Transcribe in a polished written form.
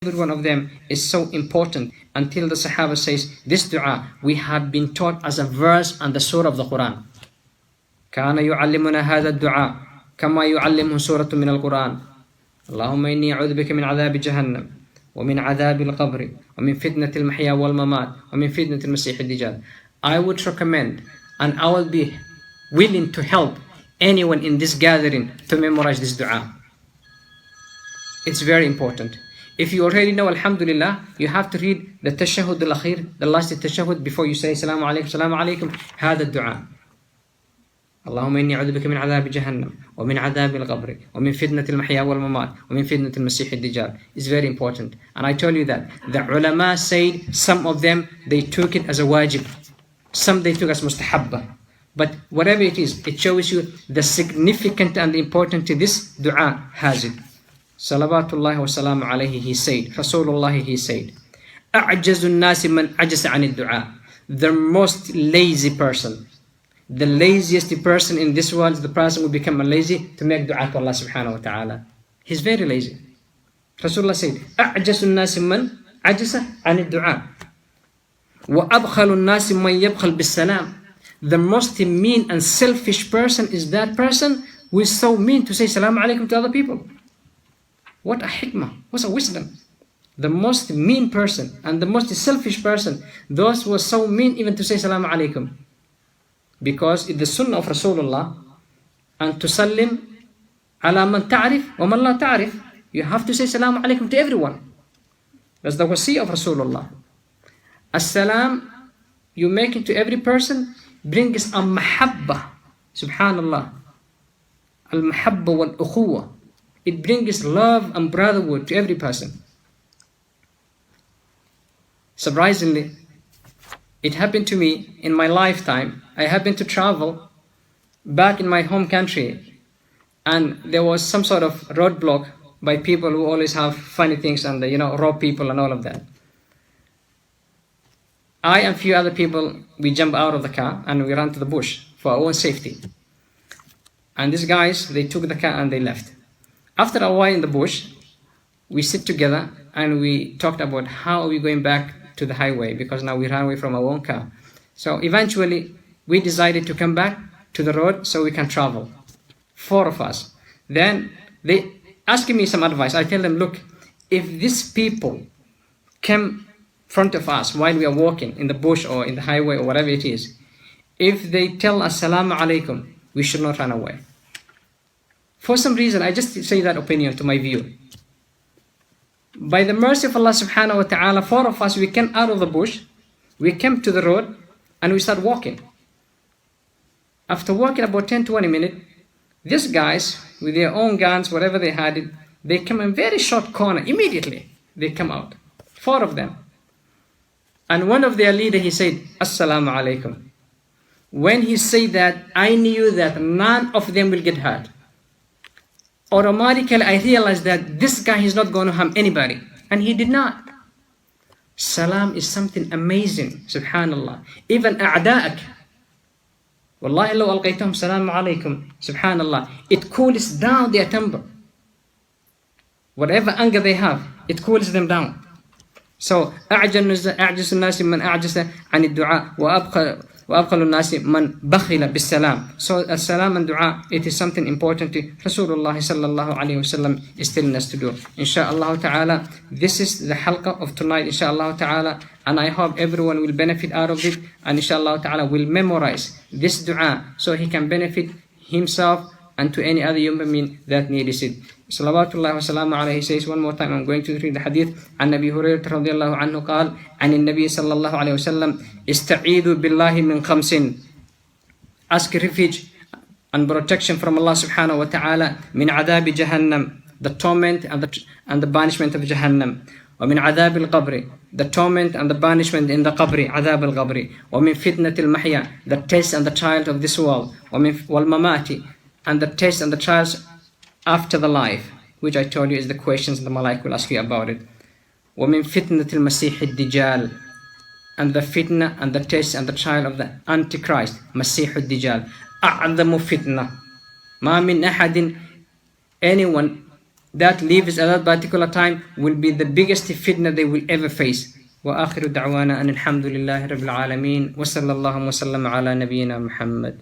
every one of them is so important until the Sahaba says, this dua we have been taught as a verse and the surah of the Quran. كان يعلمنا هذا الدعاء كما يعلمه سورة من القرآن اللهم إني أعوذ بك من عذاب جهنم ومن عذاب القبر ومن فتنة المحيا والممات ومن فتنة المسيح الدجال. I would recommend and I will be willing to help anyone in this gathering to memorize this dua. It's very important. If you already know Alhamdulillah, you have to read the Tashahhud al-Akhir, the last Tashahhud, before you say Assalamu alaikum, Assalamu alaikum, هذا الدعاء. اللهم إني أعوذ بك من عذاب جهنم ومن عذاب القبر ومن فتنة المحيا والممات ومن فتنة المسيح الدجال. It's very important. And I tell you that the ulama said some of them, they took it as a wajib. Some they took as mustahabba. But whatever it is, it shows you the significant and the important to this dua has it. Salawatullah wa salamu alayhi, he said, Rasulullah, he said, أعجز الناس من عجز عن الدعاء. The most lazy person, the laziest person in this world is the person who become lazy to make dua to Allah subhanahu wa ta'ala. He's very lazy. Rasulullah said, أعجز الناس من عجز عن الدعاء وأبخل الناس من يبخل بالسلام. The most mean and selfish person is that person who is so mean to say Salaam alaikum to other people. What a hikmah, what a wisdom. The most mean person and the most selfish person, those who are so mean even to say Salaam alaikum. Because it's the sunnah of Rasulullah, and to sallim ala man ta'rif wa man la ta'rif. You have to say Salaam alaikum to everyone. That's the wasi of Rasulullah. As-salam, you make it to every person, brings a mahabba. Subhanallah. Al-mahabba wal-ukhuwa. It brings love and brotherhood to every person. Surprisingly, it happened to me in my lifetime. I happened to travel back in my home country, and there was some sort of roadblock by people who always have funny things and rob people and all of that. I and a few other people, we jumped out of the car and we ran to the bush for our own safety. And these guys, they took the car and they left. After a while in the bush, we sit together and we talked about how are we going back to the highway, because now we ran away from our own car. So eventually, we decided to come back to the road so we can travel. 4 of us. Then they asking me some advice. I tell them, look, if these people come in front of us while we are walking in the bush or in the highway or whatever it is, if they tell us Assalamu alaikum, we should not run away. For some reason, I just say that opinion to my view. By the mercy of Allah subhanahu wa ta'ala, 4 of us, we came out of the bush, we came to the road, and we started walking. After walking about 10-20 minutes, these guys, with their own guns, whatever they had, they come in very short corner. Immediately, they come out. 4 of them. And one of their leader, he said, Assalamu alaikum. When he said that, I knew that none of them will get hurt. Automatically, I realized that this guy is not going to harm anybody. And he did not. Salam is something amazing. Subhanallah. Even a'da'ak. Wallahi law alqaytahum salamu alaykum. Subhanallah. It cools down their temper. Whatever anger they have, it cools them down. So, أعجز الناس من أعجز عن الدعاء وأبخل الناس من بخل بالسلام. So, as-salam and dua, it is something important to Rasulullah sallallahu alayhi wasallam is telling us to do. Insha'Allah ta'ala, this is the halqa of tonight, insha'Allah ta'ala, and I hope everyone will benefit out of it, and insha'Allah ta'ala will memorize this dua so he can benefit himself and to any other human being that needs it. Salawatullah wa salamu alayhi says one more time, I'm going to read the hadith. عن أبي هريرة رضي الله عنه قال عن النبي صلى الله عليه وسلم استعيذوا بالله من 5. Ask refuge and protection from Allah subhanahu wa ta'ala من عذاب جهنم, the torment and the banishment of Jahannam. ومن عذاب القبر, the torment and the banishment in the qabri, عذاب القبر. ومن فتنة المحيا, the test and the trial of this world. والممات, and the test and the trials after the life, which I told you is the questions the Malaik will ask you about it. وَمِن فِتْنَةِ الْمَسِيحِ الدِّجَالِ, and the fitna and the test and the trial of the Antichrist, Masih al-Dajjal. أَعْظَمُ فِتْنَةِ مَا مِنْ أَحَدٍ, anyone that lives at that particular time will be the biggest fitna they will ever face. وآخر دعوانا أن الحمد لله رب العالمين وصلى الله وسلم على نبينا محمد.